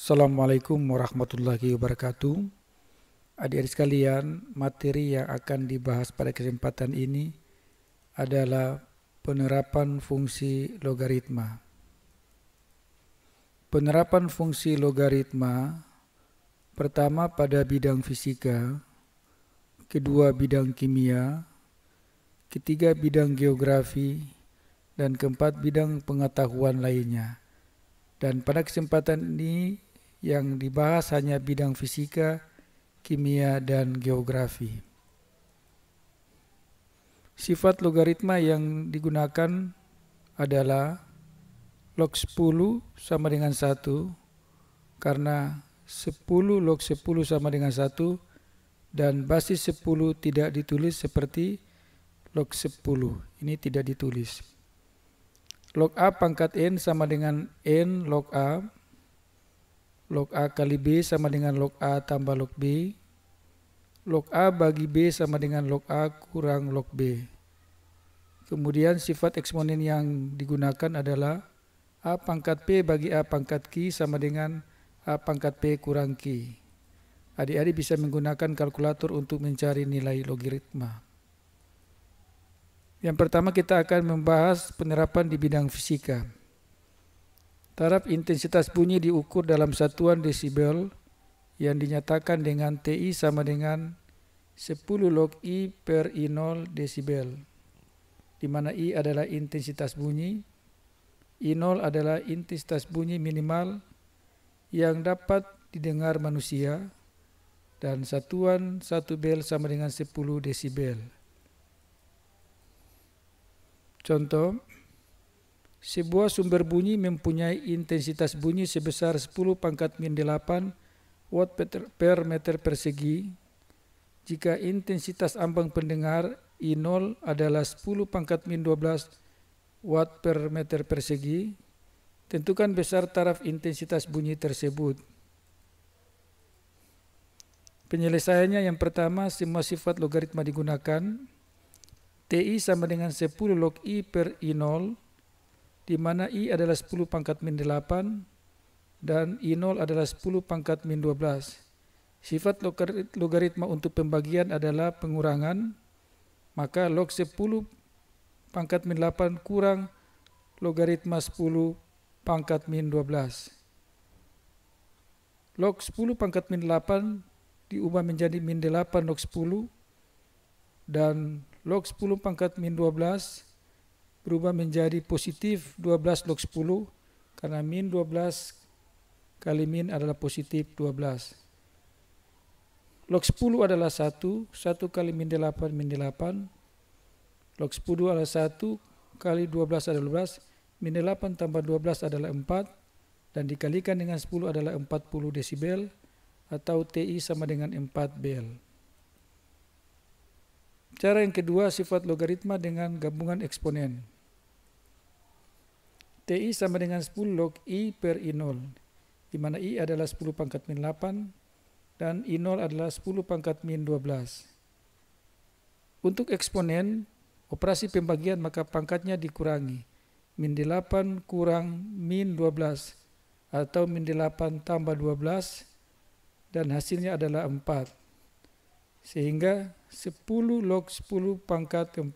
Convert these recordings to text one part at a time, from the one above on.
Assalamualaikum warahmatullahi wabarakatuh. Adik-adik sekalian, materi yang akan dibahas pada kesempatan ini adalah penerapan fungsi logaritma. Penerapan fungsi logaritma pertama pada bidang fisika, kedua bidang kimia, ketiga bidang geografi, dan keempat bidang pengetahuan lainnya. Dan pada kesempatan ini yang dibahas hanya bidang fisika, kimia, dan geografi. Sifat logaritma yang digunakan adalah log 10 sama dengan 1, karena 10 log 10 sama dengan 1, dan basis 10 tidak ditulis seperti log 10. Ini tidak ditulis. Log A pangkat N sama dengan N log A. Log A kali B sama dengan log A tambah log B. Log A bagi B sama dengan log A kurang log B. Kemudian sifat eksponen yang digunakan adalah A pangkat P bagi A pangkat Q sama dengan A pangkat P kurang Q. Adik-adik bisa menggunakan kalkulator untuk mencari nilai logaritma. Yang pertama kita akan membahas penerapan di bidang fisika. Taraf intensitas bunyi diukur dalam satuan desibel yang dinyatakan dengan TI sama dengan 10 log I per I0 desibel, di mana I adalah intensitas bunyi, I0 adalah intensitas bunyi minimal yang dapat didengar manusia, dan satuan 1 bel sama dengan 10 desibel. Contoh, sebuah sumber bunyi mempunyai intensitas bunyi sebesar 10 pangkat min 8 watt per meter persegi. Jika intensitas ambang pendengar I0 adalah 10 pangkat min 12 watt per meter persegi, tentukan besar taraf intensitas bunyi tersebut. Penyelesaiannya yang pertama, semua sifat logaritma digunakan. TI sama dengan 10 log I per I0, di mana I adalah 10 pangkat min 8 dan I0 adalah 10 pangkat min 12. Sifat logaritma untuk pembagian adalah pengurangan, maka log 10 pangkat min 8 kurang logaritma 10 pangkat min 12. Log 10 pangkat min 8 diubah menjadi min 8 log 10, dan log 10 pangkat min 12 berubah menjadi positif 12 log 10, karena min 12 kali min adalah positif 12. Log 10 adalah 1 kali min 8 min 8. Log 10 adalah 1 kali 12 adalah 12. Min 8 tambah 12 adalah 4, dan dikalikan dengan 10 adalah 40 desibel, atau TI sama dengan 4 bel. Cara yang kedua, sifat logaritma dengan gabungan eksponen. TI sama dengan 10 log I per I0, di mana I adalah 10 pangkat min 8 dan I0 adalah 10 pangkat min 12. Untuk eksponen, operasi pembagian maka pangkatnya dikurangi. Min 8 kurang min 12, atau min 8 tambah 12, dan hasilnya adalah 4. Sehingga 10 log 10 pangkat 4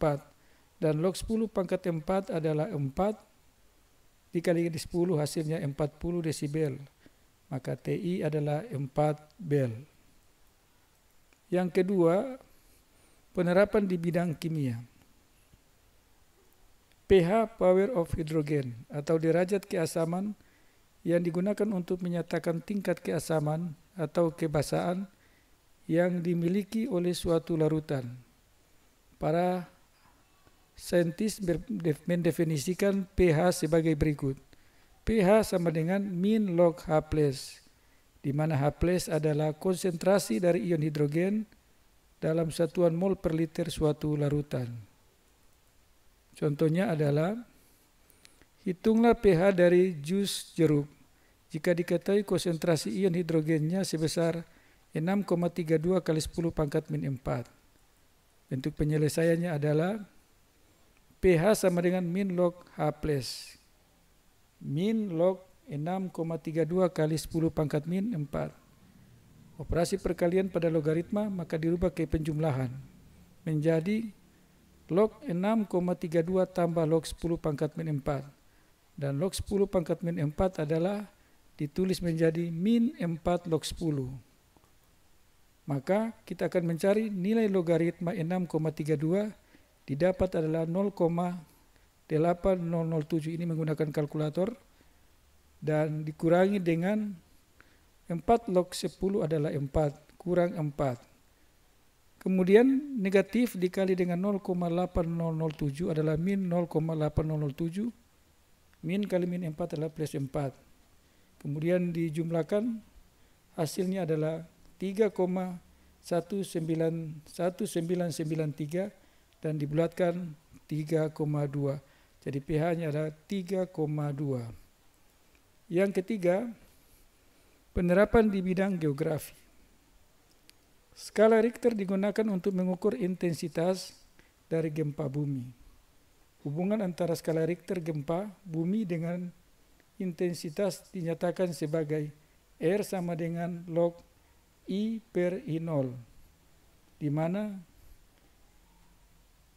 dan log 10 pangkat 4 adalah 4 dikali 10 hasilnya 40 desibel, maka TI adalah 4 bel. Yang kedua, penerapan di bidang kimia. pH power of hydrogen atau derajat keasaman yang digunakan untuk menyatakan tingkat keasaman atau kebasaan yang dimiliki oleh suatu larutan. Para saintis mendefinisikan pH sebagai berikut. pH sama dengan min log H+, di mana H+ adalah konsentrasi dari ion hidrogen dalam satuan mol per liter suatu larutan. Contohnya adalah, hitunglah pH dari jus jeruk. Jika diketahui konsentrasi ion hidrogennya sebesar 6,32 kali 10 pangkat min 4. Bentuk penyelesaiannya adalah pH sama dengan min log H+. Min log 6,32 kali 10 pangkat min 4. Operasi perkalian pada logaritma maka dirubah ke penjumlahan menjadi log 6,32 tambah log 10 pangkat min 4. Dan log 10 pangkat min 4 adalah ditulis menjadi min 4 log 10. Maka kita akan mencari nilai logaritma 6,32 didapat adalah 0,8007. Ini menggunakan kalkulator dan dikurangi dengan 4 log 10 adalah 4 kurang 4. Kemudian negatif dikali dengan 0,8007 adalah min 0,8007. Min kali min 4 adalah plus 4. Kemudian dijumlahkan hasilnya adalah 3,1993 dan dibulatkan 3,2. Jadi pH-nya adalah 3,2. Yang ketiga, penerapan di bidang geografi. Skala Richter digunakan untuk mengukur intensitas dari gempa bumi. Hubungan antara skala Richter gempa bumi dengan intensitas dinyatakan sebagai R sama dengan log I per I0, di mana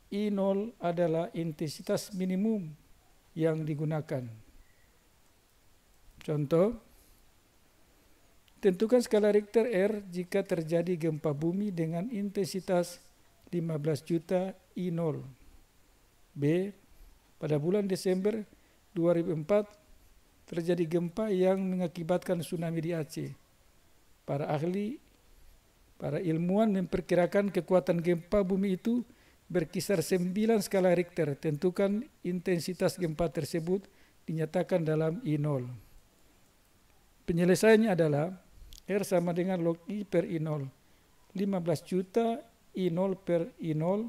I0 adalah intensitas minimum yang digunakan. Contoh, tentukan skala Richter R jika terjadi gempa bumi dengan intensitas 15 juta I0. B. Pada bulan Desember 2004 terjadi gempa yang mengakibatkan tsunami di Aceh. Para ilmuwan memperkirakan kekuatan gempa bumi itu berkisar 9 skala Richter. Tentukan intensitas gempa tersebut dinyatakan dalam I0. Penyelesaiannya adalah R sama dengan log I per I0. 15 juta I0 per I0.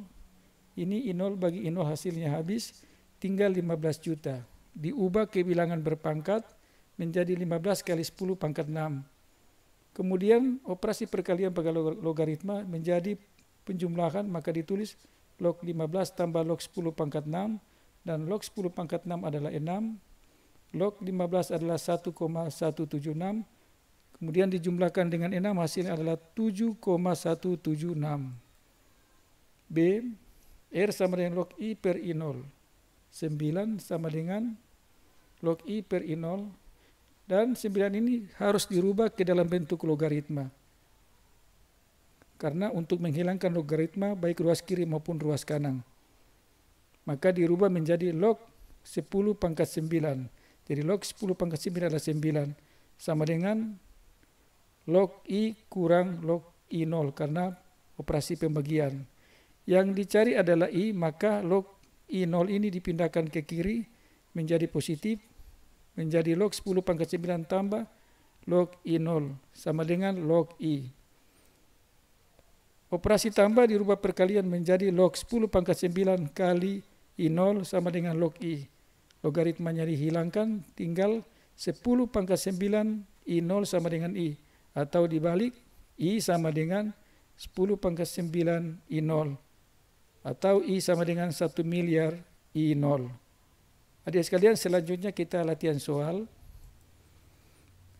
Ini I0 bagi I0 hasilnya habis. Tinggal 15 juta. Diubah ke bilangan berpangkat menjadi 15 kali 10 pangkat 6. Kemudian operasi perkalian pada logaritma menjadi penjumlahan, maka ditulis log 15 tambah log 10 pangkat 6 dan log 10 pangkat 6 adalah 6. Log 15 adalah 1,176. Kemudian dijumlahkan dengan 6 hasilnya adalah 7,176. B. R sama dengan log I per I0. 9 sama dengan log I per I0. Dan 9 ini harus dirubah ke dalam bentuk logaritma. Karena untuk menghilangkan logaritma baik ruas kiri maupun ruas kanan, maka dirubah menjadi log 10 pangkat 9. Jadi log 10 pangkat 9 adalah 9 sama dengan log I kurang log I0 karena operasi pembagian. Yang dicari adalah I, maka log I0 ini dipindahkan ke kiri menjadi positif, menjadi log 10 pangkat 9 tambah log I0 sama dengan log I. Operasi tambah dirubah perkalian menjadi log 10 pangkat 9 kali I0 sama dengan log I. Logaritmanya dihilangkan, tinggal 10 pangkat 9 I0 sama dengan I. Atau dibalik, I sama dengan 10 pangkat 9 I0. Atau I sama dengan 1 miliar I0. Adik sekalian, selanjutnya kita latihan soal.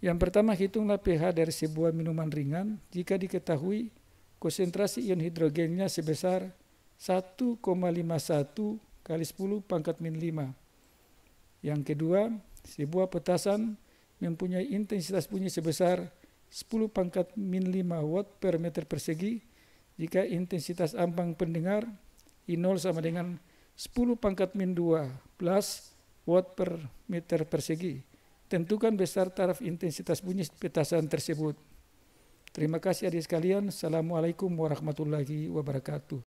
Yang pertama, hitunglah pH dari sebuah minuman ringan jika diketahui konsentrasi ion hidrogennya sebesar 1,51 kali 10 pangkat min 5. Yang kedua, sebuah petasan mempunyai intensitas bunyi sebesar 10 pangkat min 5 watt per meter persegi jika intensitas ambang pendengar I0 sama dengan 10 pangkat min 2 plus watt per meter persegi. Tentukan besar taraf intensitas bunyi petasan tersebut. Terima kasih adik sekalian. Assalamualaikum warahmatullahi wabarakatuh.